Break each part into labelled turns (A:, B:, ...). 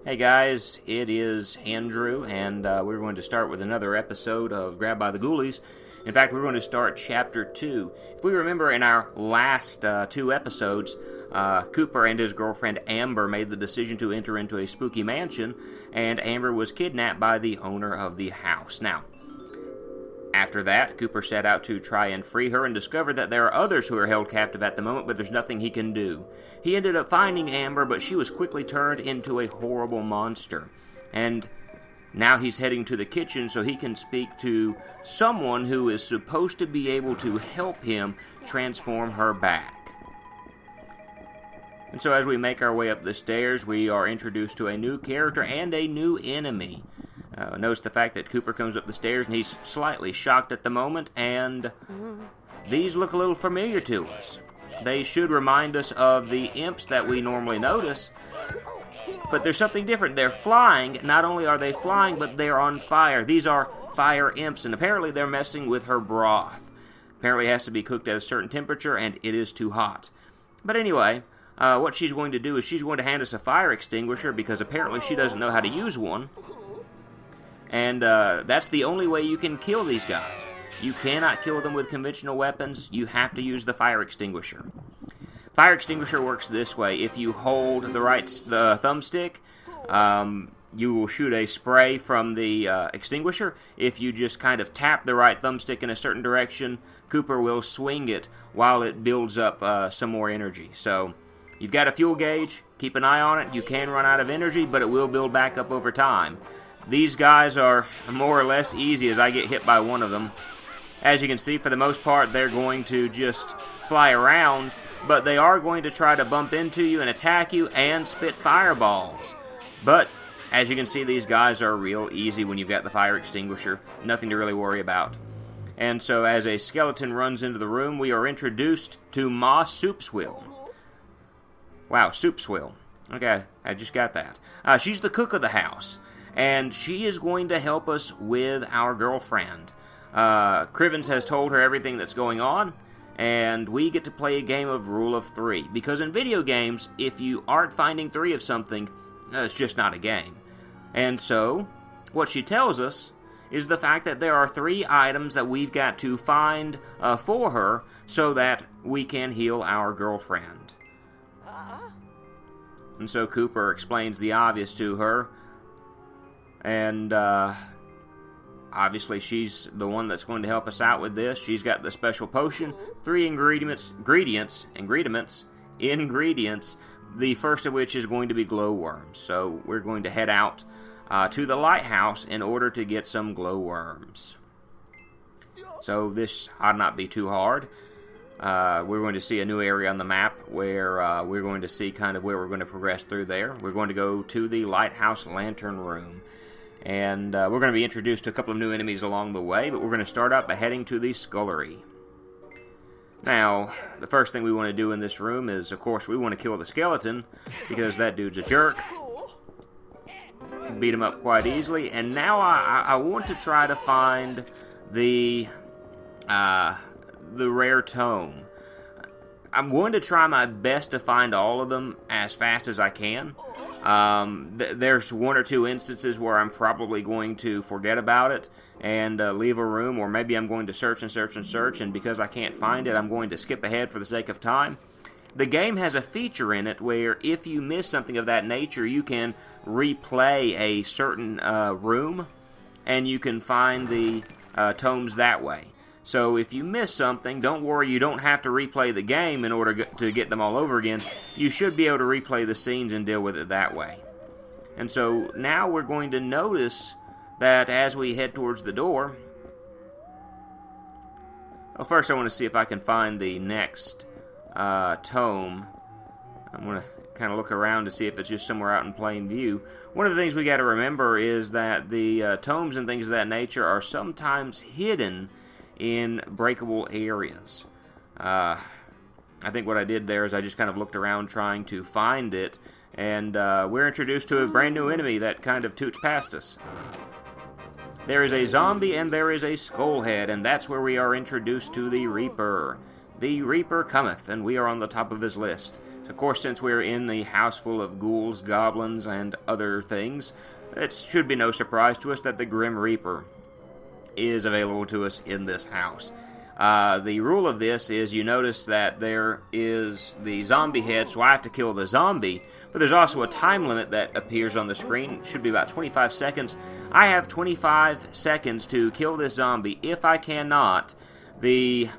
A: Hey guys, it is Andrew, and we're going to start with another episode of Grabbed by the Ghoulies. In fact, we're going to start Chapter 2. If we remember in our last two episodes, Cooper and his girlfriend Amber made the decision to enter into a spooky mansion, and Amber was kidnapped by the owner of the house. Now, after that, Cooper set out to try and free her and discovered that there are others who are held captive at the moment, but there's nothing he can do. He ended up finding Amber, but she was quickly turned into a horrible monster. And now he's heading to the kitchen so he can speak to someone who is supposed to be able to help him transform her back. And so as we make our way up the stairs, we are introduced to a new character and a new enemy. Notice the fact that Cooper comes up the stairs and he's slightly shocked at the moment, and these look a little familiar to us. They should remind us of the imps that we normally notice, but there's something different. They're flying. Not only are they flying, but they're on fire. These are fire imps, and apparently they're messing with her broth. Apparently it has to be cooked at a certain temperature, and it is too hot. But anyway, what she's going to do is she's going to hand us a fire extinguisher, because apparently she doesn't know how to use one. And that's the only way you can kill these guys. You cannot kill them with conventional weapons. You have to use the fire extinguisher. Fire extinguisher works this way. If you hold the thumbstick, you will shoot a spray from the extinguisher. If you just kind of tap the right thumbstick in a certain direction, Cooper will swing it while it builds up some more energy. So you've got a fuel gauge. Keep an eye on it. You can run out of energy, but it will build back up over time. These guys are more or less easy as I get hit by one of them. As you can see, for the most part, they're going to just fly around, but they are going to try to bump into you and attack you and spit fireballs. But, as you can see, these guys are real easy when you've got the fire extinguisher. Nothing to really worry about. And so, as a skeleton runs into the room, we are introduced to Ma Soupswill. Wow, Soupswill. Okay, I just got that. She's the cook of the house. And she is going to help us with our girlfriend. Crivens has told her everything that's going on, and we get to play a game of Rule of 3. Because in video games, if you aren't finding 3 of something, it's just not a game. And so, what she tells us is the fact that there are 3 items that we've got to find for her so that we can heal our girlfriend. And so Cooper explains the obvious to her. And obviously she's the one that's going to help us out with this. She's got the special potion, 3 ingredients, the first of which is going to be glowworms. So we're going to head out to the lighthouse in order to get some glowworms. So this ought not be too hard. We're going to see a new area on the map where we're going to see kind of where we're going to progress through there. We're going to go to the lighthouse lantern room. And we're going to be introduced to a couple of new enemies along the way, but we're going to start out by heading to the scullery. Now, the first thing we want to do in this room is, of course, we want to kill the skeleton, because that dude's a jerk. Beat him up quite easily, and now I want to try to find the rare tome. I'm going to try my best to find all of them as fast as I can. There's 1 or 2 instances where I'm probably going to forget about it and leave a room, or maybe I'm going to search and search and search, and because I can't find it, I'm going to skip ahead for the sake of time. The game has a feature in it where if you miss something of that nature, you can replay a certain room, and you can find the tomes that way. So if you miss something, don't worry, you don't have to replay the game in order to get them all over again. You should be able to replay the scenes and deal with it that way. And so now we're going to notice that as we head towards the door... Well, first I want to see if I can find the next tome. I'm going to kind of look around to see if it's just somewhere out in plain view. One of the things we got to remember is that the tomes and things of that nature are sometimes hidden in breakable areas. I think what I did there is I just kind of looked around trying to find it, and we're introduced to a brand new enemy that kind of toots past us. There is a zombie and there is a skullhead, and that's where we are introduced to the Reaper. The Reaper cometh, and we are on the top of his list. So of course, since we're in the house full of ghouls, goblins, and other things, it should be no surprise to us that the Grim Reaper is available to us in this house. The rule of this is you notice that there is the zombie head, so I have to kill the zombie, but there's also a time limit that appears on the screen. It should be about 25 seconds. I have 25 seconds to kill this zombie. If I cannot, the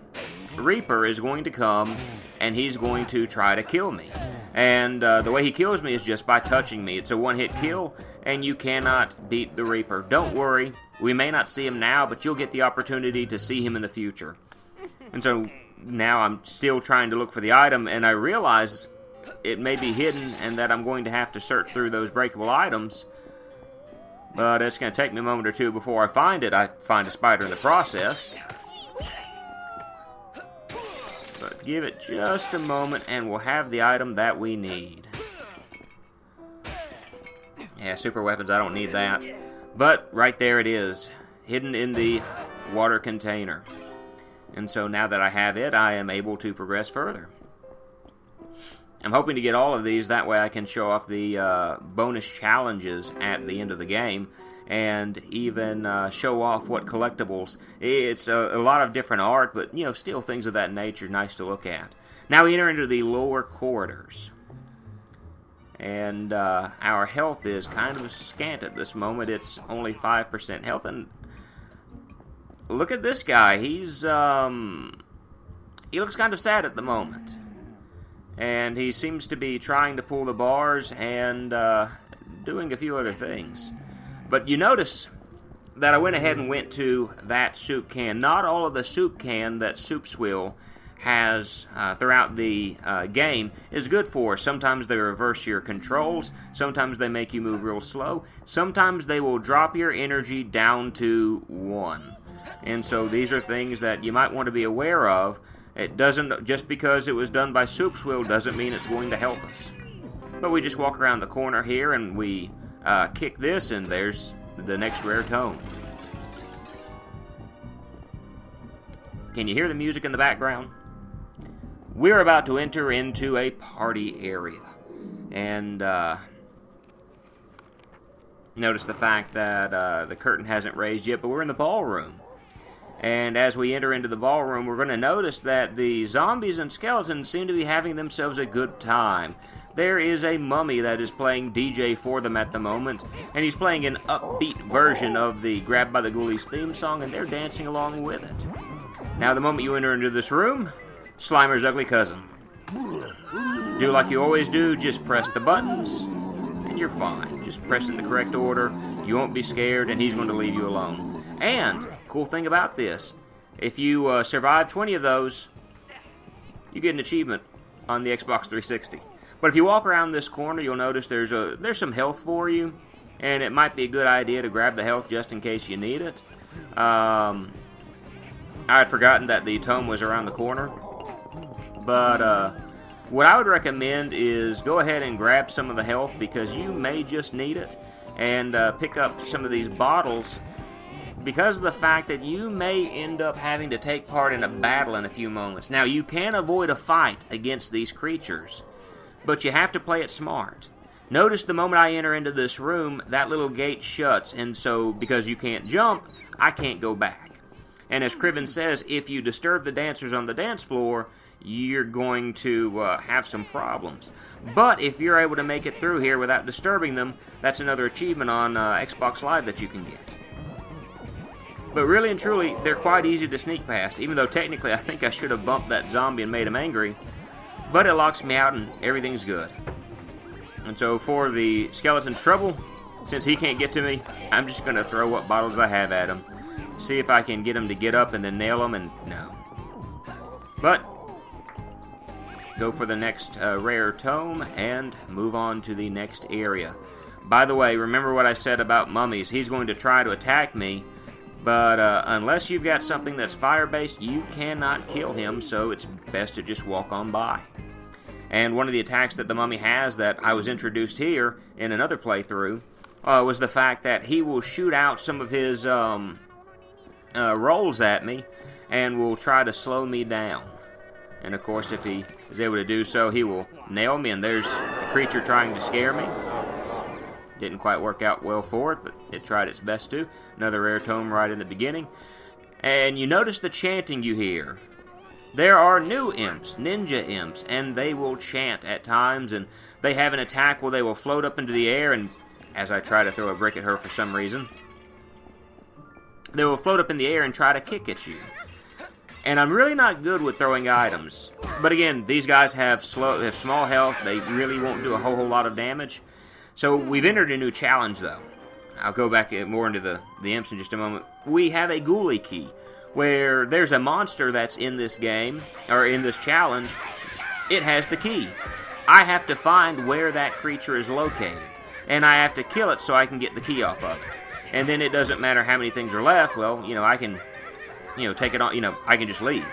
A: Reaper is going to come and he's going to try to kill me. And the way he kills me is just by touching me. It's a one-hit kill, and you cannot beat the Reaper. Don't worry, we may not see him now, but you'll get the opportunity to see him in the future. And so now I'm still trying to look for the item, and I realize it may be hidden and that I'm going to have to search through those breakable items. But it's going to take me a moment or two before I find it. I find a spider in the process. But give it just a moment and we'll have the item that we need. Yeah, super weapons, I don't need that. But right there it is, hidden in the water container. And so now that I have it, I am able to progress further. I'm hoping to get all of these, that way I can show off the bonus challenges at the end of the game, and even show off what collectibles. It's a lot of different art, but you know, still things of that nature, nice to look at. Now we enter into the lower corridors. And our health is kind of scant at this moment. It's only 5% health, and look at this guy. He's he looks kind of sad at the moment. And he seems to be trying to pull the bars and doing a few other things. But you notice that I went ahead and went to that soup can. Not all of the soup can that Soupswill has throughout the game is good for. Sometimes they reverse your controls. Sometimes they make you move real slow. Sometimes they will drop your energy down to 1. And so these are things that you might want to be aware of. It doesn't, just because it was done by Soupswill doesn't mean it's going to help us. But we just walk around the corner here and we kick this, and there's the next rare tome. Can you hear the music in the background? We're about to enter into a party area. And notice the fact that the curtain hasn't raised yet, but we're in the ballroom. And as we enter into the ballroom, we're going to notice that the zombies and skeletons seem to be having themselves a good time. There is a mummy that is playing DJ for them at the moment, and he's playing an upbeat version of the Grabbed by the Ghoulies theme song, and they're dancing along with it. Now, the moment you enter into this room, Slimer's ugly cousin. Do like you always do, just press the buttons, and you're fine. Just press in the correct order, you won't be scared, and he's going to leave you alone. And, cool thing about this, if you survive 20 of those, you get an achievement on the Xbox 360. But if you walk around this corner, you'll notice there's some health for you, and it might be a good idea to grab the health just in case you need it. I had forgotten that the tome was around the corner, but what I would recommend is go ahead and grab some of the health, because you may just need it, and pick up some of these bottles, because of the fact that you may end up having to take part in a battle in a few moments. Now, you can avoid a fight against these creatures, but you have to play it smart. Notice the moment I enter into this room, that little gate shuts, and so, because you can't jump, I can't go back. And as Criven says, if you disturb the dancers on the dance floor, you're going to have some problems. But if you're able to make it through here without disturbing them, that's another achievement on Xbox Live that you can get. But really and truly, they're quite easy to sneak past, even though technically I think I should have bumped that zombie and made him angry. But it locks me out and everything's good. And so for the skeleton's trouble, since he can't get to me, I'm just going to throw what bottles I have at him. See if I can get him to get up and then nail him, and no. But go for the next rare tome and move on to the next area. By the way, remember what I said about mummies. He's going to try to attack me. But unless you've got something that's fire-based, you cannot kill him, so it's best to just walk on by. And one of the attacks that the mummy has that I was introduced here in another playthrough was the fact that he will shoot out some of his rolls at me and will try to slow me down. And of course, if he is able to do so, he will nail me. And there's a creature trying to scare me. Didn't quite work out well for it, but it tried its best to. Another rare tome right in the beginning. And you notice the chanting you hear. There are new imps, ninja imps, and they will chant at times, and they have an attack where they will float up into the air, and as I try to throw a brick at her for some reason, they will float up in the air and try to kick at you. And I'm really not good with throwing items. But again, these guys have small health. They really won't do a whole lot of damage. So we've entered a new challenge, though. I'll go back more into the imps in just a moment. We have a ghoulie key, where there's a monster that's in this game, or in this challenge. It has the key. I have to find where that creature is located, and I have to kill it so I can get the key off of it. And then it doesn't matter how many things are left. Well, I can, take it on. I can just leave.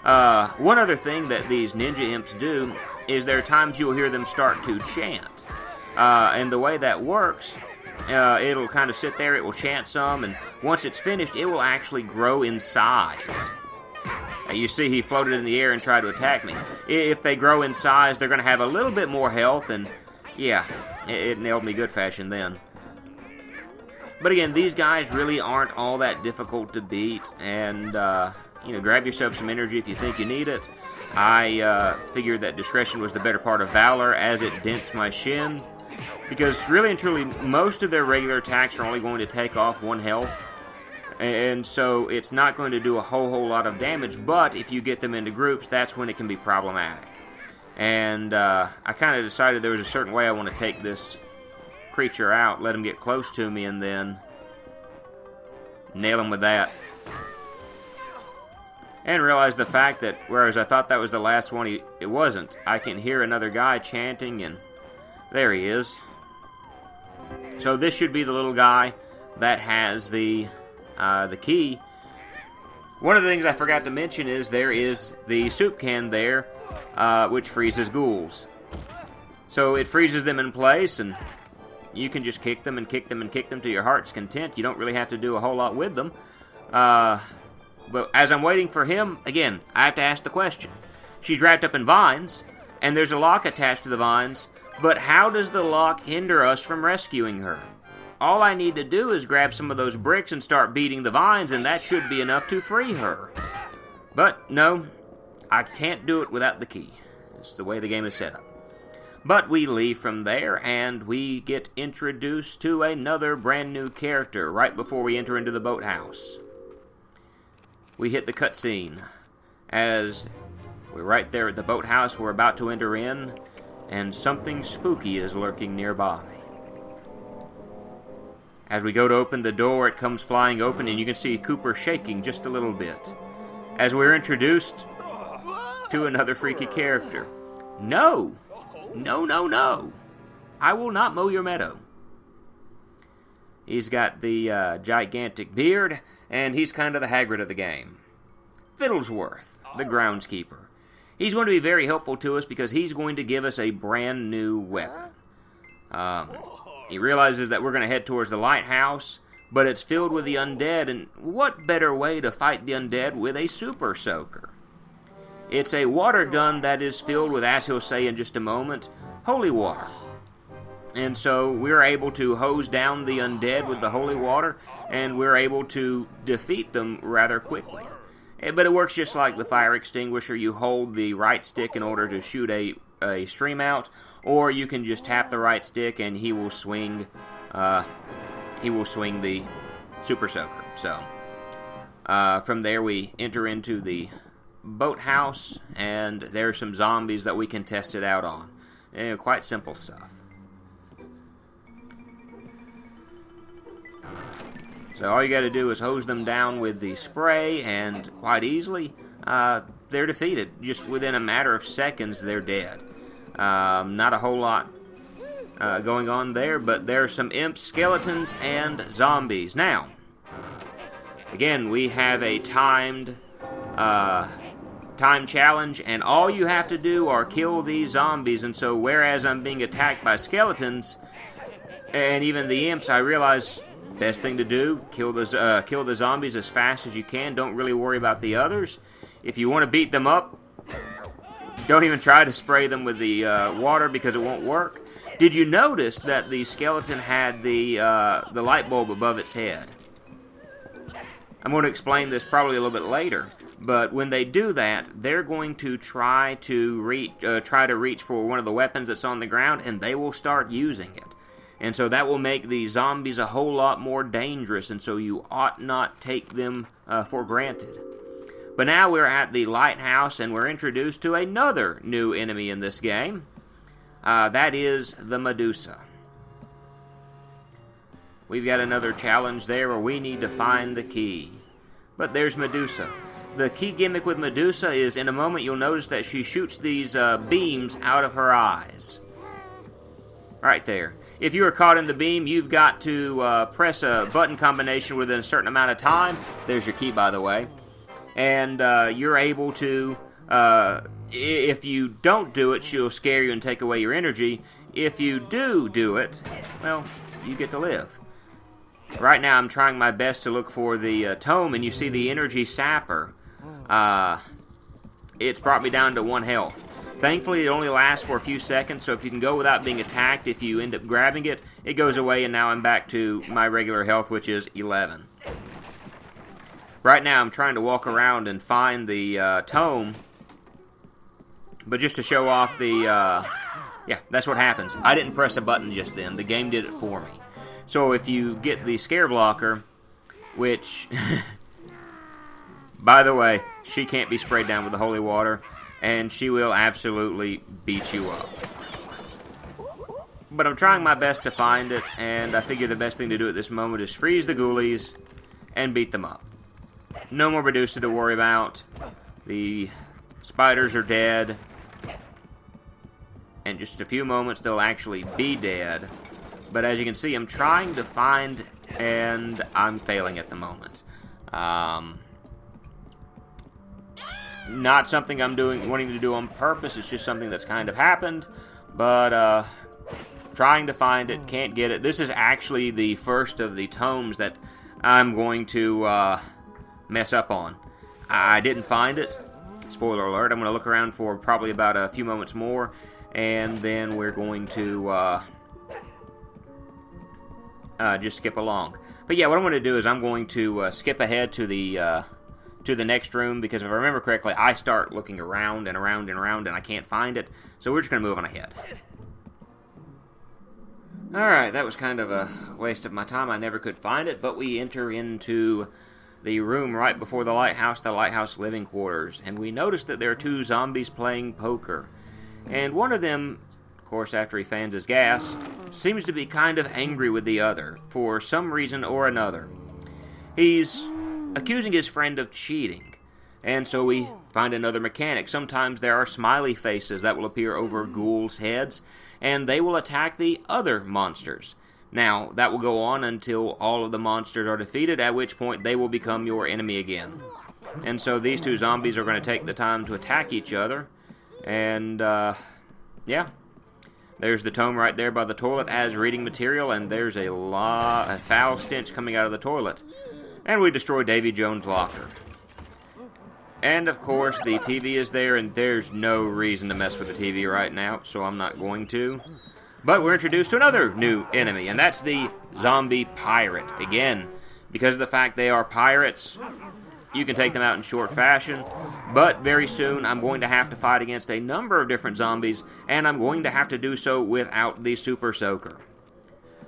A: One other thing that these ninja imps do is there are times you'll hear them start to chant, and the way that works, it'll kind of sit there. It will chant some, and once it's finished, it will actually grow in size. You see, he floated in the air and tried to attack me. If they grow in size, they're going to have a little bit more health, and yeah, it nailed me good fashion then. But again, these guys really aren't all that difficult to beat, and, grab yourself some energy if you think you need it. I figured that discretion was the better part of valor, as it dents my shin, because really and truly, most of their regular attacks are only going to take off 1 health, and so it's not going to do a whole lot of damage, but if you get them into groups, that's when it can be problematic. And I kind of decided there was a certain way I want to take this creature out, let him get close to me, and then nail him with that. And realize the fact that, whereas I thought that was the last one, it wasn't. I can hear another guy chanting, and there he is. So this should be the little guy that has the key. One of the things I forgot to mention is there is the soup can there, which freezes ghouls. So it freezes them in place, and you can just kick them and kick them and kick them to your heart's content. You don't really have to do a whole lot with them. But as I'm waiting for him, again, I have to ask the question. She's wrapped up in vines, and there's a lock attached to the vines, but how does the lock hinder us from rescuing her? All I need to do is grab some of those bricks and start beating the vines, and that should be enough to free her. But no, I can't do it without the key. It's the way the game is set up. But we leave from there, and we get introduced to another brand new character right before we enter into the boathouse. We hit the cutscene as we're right there at the boathouse we're about to enter in, and something spooky is lurking nearby. As we go to open the door, it comes flying open, and you can see Cooper shaking just a little bit as we're introduced to another freaky character. No! No, no, no! I will not mow your meadow. He's got the gigantic beard, and he's kind of the Hagrid of the game. Fiddlesworth, the groundskeeper. He's going to be very helpful to us because he's going to give us a brand new weapon. He realizes that we're going to head towards the lighthouse, but it's filled with the undead, and what better way to fight the undead with a super soaker? It's a water gun that is filled with, as he'll say in just a moment, holy water. And so we're able to hose down the undead with the holy water, and we're able to defeat them rather quickly. But it works just like the fire extinguisher. You hold the right stick in order to shoot a stream out, or you can just tap the right stick and he will swing the super soaker. So from there we enter into the boathouse, and there are some zombies that we can test it out on. Quite simple stuff. So all you got to do is hose them down with the spray, and quite easily, they're defeated. Just within a matter of seconds, they're dead. Not a whole lot going on there, but there are some imps, skeletons, and zombies. Now, again, we have a time challenge, and all you have to do are kill these zombies. And so, whereas I'm being attacked by skeletons, and even the imps, I realize best thing to do, kill the zombies as fast as you can. Don't really worry about the others. If you want to beat them up, Don't even try to spray them with the water because it won't work. Did you notice that the skeleton had the light bulb above its head? I'm going to explain this probably a little bit later, but when they do that, they're going to try to reach for one of the weapons that's on the ground, and they will start using it. And so that will make the zombies a whole lot more dangerous, and so you ought not take them for granted. But now we're at the lighthouse, and we're introduced to another new enemy in this game. That is the Medusa. We've got another challenge there where we need to find the key. But there's Medusa. The key gimmick with Medusa is, in a moment, you'll notice that she shoots these beams out of her eyes. Right there. If you are caught in the beam, you've got to press a button combination within a certain amount of time. There's your key, by the way. And you're able to, if you don't do it, she'll scare you and take away your energy. If you do it, well, you get to live. Right now I'm trying my best to look for the tome, and you see the energy sapper. It's brought me down to 1 health. Thankfully, it only lasts for a few seconds, so if you can go without being attacked, if you end up grabbing it, it goes away, and now I'm back to my regular health, which is 11. Right now, I'm trying to walk around and find the tome, but just to show off the, yeah, that's what happens. I didn't press a button just then. The game did it for me. So if you get the scare blocker, which, by the way, she can't be sprayed down with the holy water, and she will absolutely beat you up. But I'm trying my best to find it, and I figure the best thing to do at this moment is freeze the ghoulies and beat them up. No more Medusa to worry about. The spiders are dead. In just a few moments, they'll actually be dead. But as you can see, I'm trying to find, and I'm failing at the moment. Not something I'm wanting to do on purpose. It's just something that's kind of happened. But trying to find it, can't get it. This is actually the first of the tomes that I'm going to mess up on. I didn't find it. Spoiler alert. I'm going to look around for probably about a few moments more, and then we're going to just skip along. But yeah, what I'm going to do is I'm going to skip ahead to the next room, because if I remember correctly, I start looking around and around and around, and I can't find it. So we're just going to move on ahead. Alright, that was kind of a waste of my time. I never could find it, but we enter into the room right before the lighthouse living quarters, and we notice that there are 2 zombies playing poker. And one of them, of course, after he fans his gas, seems to be kind of angry with the other, for some reason or another. He's accusing his friend of cheating, and so we find another mechanic. Sometimes there are smiley faces that will appear over ghouls' heads, and they will attack the other monsters. Now, that will go on until all of the monsters are defeated, at which point they will become your enemy again. And so these 2 zombies are going to take the time to attack each other, and, yeah. There's the tome right there by the toilet as reading material, and there's a foul stench coming out of the toilet. And we destroy Davy Jones' locker. And, of course, the TV is there, and there's no reason to mess with the TV right now, so I'm not going to. But we're introduced to another new enemy, and that's the zombie pirate. Again, because of the fact they are pirates, you can take them out in short fashion. But very soon, I'm going to have to fight against a number of different zombies, and I'm going to have to do so without the Super Soaker.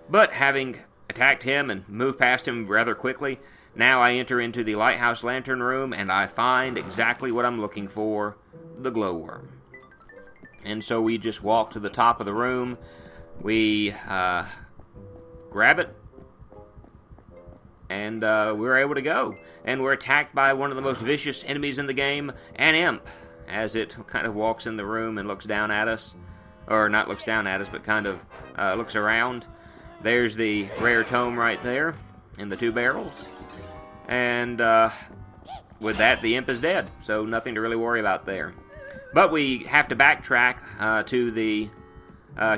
A: But having attacked him and moved past him rather quickly, now I enter into the lighthouse lantern room, and I find exactly what I'm looking for, the glowworm. And so we just walk to the top of the room, we grab it, and we're able to go. And we're attacked by one of the most vicious enemies in the game, an imp, as it kind of walks in the room and looks down at us. Or not looks down at us, but kind of looks around. There's the rare tome right there in the 2 barrels. And with that, the imp is dead, so nothing to really worry about there. But we have to backtrack to the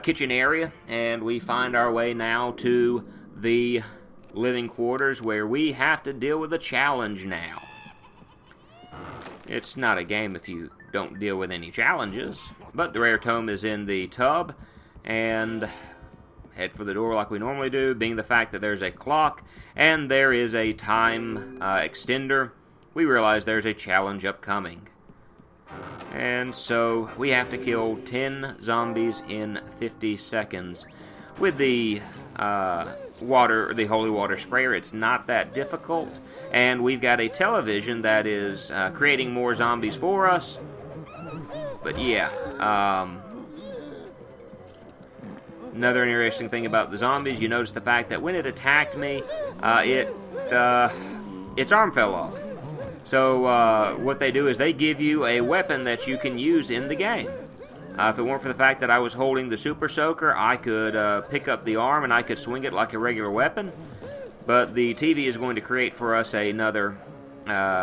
A: kitchen area, and we find our way now to the living quarters, where we have to deal with a challenge now. It's not a game if you don't deal with any challenges. But the rare tome is in the tub, and head for the door like we normally do, being the fact that there's a clock and there is a time extender. We realize there's a challenge upcoming. And so we have to kill 10 zombies in 50 seconds. With the the holy water sprayer, it's not that difficult. And we've got a television that is creating more zombies for us. But yeah, another interesting thing about the zombies, you notice the fact that when it attacked me, its arm fell off. So what they do is they give you a weapon that you can use in the game. If it weren't for the fact that I was holding the Super Soaker, I could pick up the arm and I could swing it like a regular weapon. But the TV is going to create for us another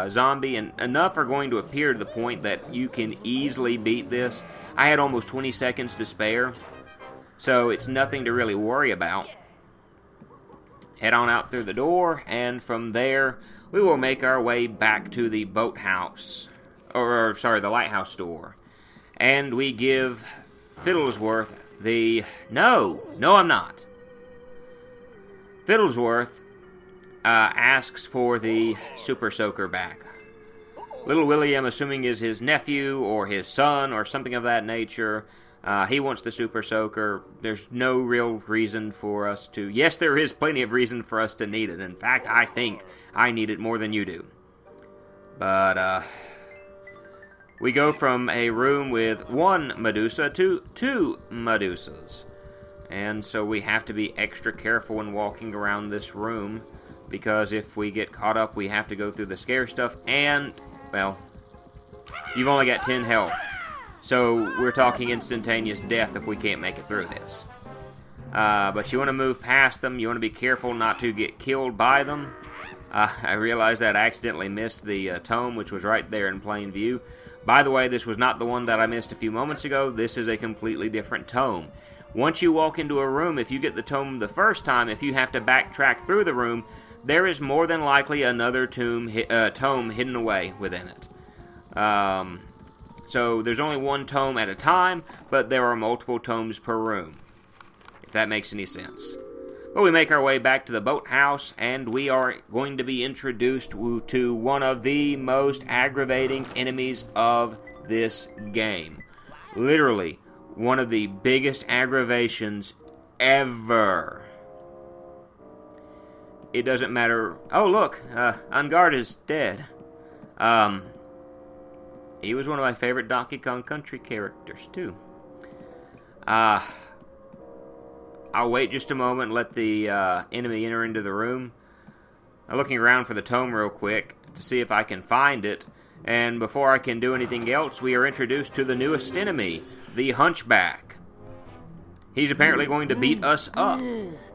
A: zombie, and enough are going to appear to the point that you can easily beat this. I had almost 20 seconds to spare, so it's nothing to really worry about. Head on out through the door, and from there we will make our way back to the boathouse, the lighthouse store. And we give Fiddlesworth the... No, I'm not. Fiddlesworth asks for the Super Soaker back. Little Willie, I'm assuming, is his nephew or his son or something of that nature. He wants the Super Soaker. There's no real reason for us to... Yes, there is plenty of reason for us to need it. In fact, I think I need it more than you do. But, we go from a room with one Medusa to 2 Medusas. And so we have to be extra careful when walking around this room, because if we get caught up, we have to go through the scare stuff, and, well, you've only got 10 health. So we're talking instantaneous death if we can't make it through this. But you want to move past them. You want to be careful not to get killed by them. I realized that I accidentally missed the tome, which was right there in plain view. By the way, this was not the one that I missed a few moments ago. This is a completely different tome. Once you walk into a room, if you get the tome the first time, if you have to backtrack through the room, there is more than likely another tome hidden away within it. So there's only one tome at a time, but there are multiple tomes per room, if that makes any sense. But we make our way back to the boathouse, and we are going to be introduced to one of the most aggravating enemies of this game. Literally, one of the biggest aggravations ever. It doesn't matter... Oh, look! Ungard is dead. He was one of my favorite Donkey Kong Country characters, too. I'll wait just a moment and let the enemy enter into the room. I'm looking around for the tome real quick to see if I can find it. And before I can do anything else, we are introduced to the newest enemy, the Hunchback. He's apparently going to beat us up.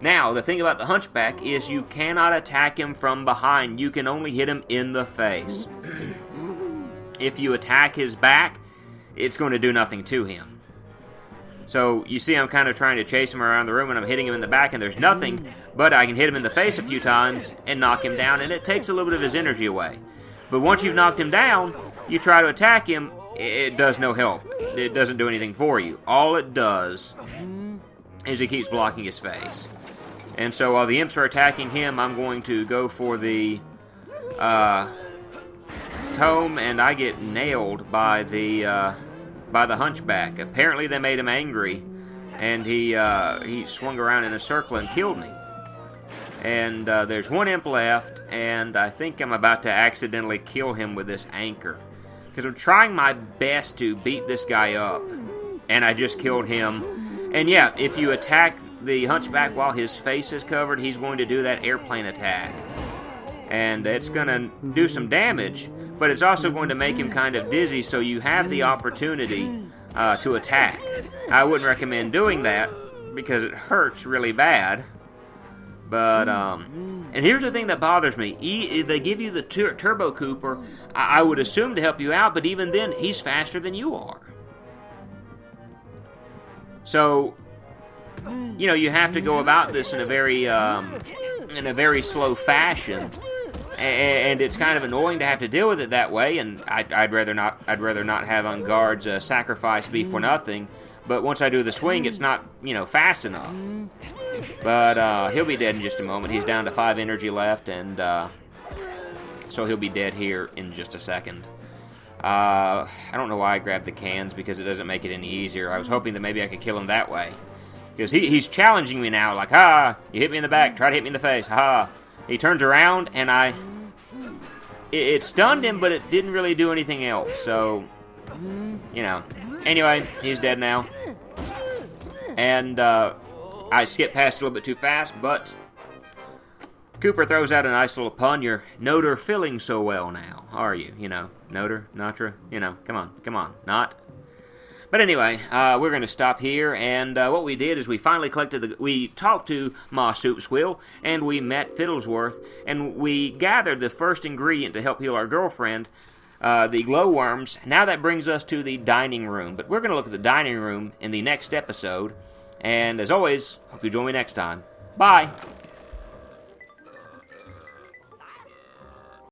A: Now, the thing about the Hunchback is you cannot attack him from behind. You can only hit him in the face. If you attack his back, it's going to do nothing to him. So, you see I'm kind of trying to chase him around the room, and I'm hitting him in the back, and there's nothing, but I can hit him in the face a few times and knock him down, and it takes a little bit of his energy away. But once you've knocked him down, you try to attack him, it does no help. It doesn't do anything for you. All it does is it keeps blocking his face. And so while the imps are attacking him, I'm going to go for the tome, and I get nailed by the Hunchback. Apparently they made him angry, and he swung around in a circle and killed me. And there's one imp left, and I think I'm about to accidentally kill him with this anchor, because I'm trying my best to beat this guy up, and I just killed him. And yeah, if you attack the Hunchback while his face is covered, he's going to do that airplane attack, and it's going to do some damage, but it's also going to make him kind of dizzy, so you have the opportunity to attack. I wouldn't recommend doing that, because it hurts really bad. But, and here's the thing that bothers me. They give you the Turbo Cooper, I would assume to help you out, but even then, he's faster than you are. So, you know, you have to go about this in a very slow fashion. and it's kind of annoying to have to deal with it that way. And I'd rather not have on guards sacrifice be for nothing. But once I do the swing, it's not, fast enough. But he'll be dead in just a moment. He's down to 5 energy left, and so he'll be dead here in just a second. I don't know why I grabbed the cans, because it doesn't make it any easier. I was hoping that maybe I could kill him that way. Because he's challenging me now, like, ha, you hit me in the back, try to hit me in the face, ha. He turns around, and it stunned him, but it didn't really do anything else, so, Anyway, he's dead now. And, I skipped past it a little bit too fast, but Cooper throws out a nice little pun. You're noter feeling so well now, are you? Noter, Natra, come on, not. But anyway, we're going to stop here, and what we did is we finally we talked to Ma Soupswill, and we met Fiddlesworth, and we gathered the first ingredient to help heal our girlfriend, the glowworms. Now that brings us to the dining room, but we're going to look at the dining room in the next episode, and as always, hope you join me next time. Bye!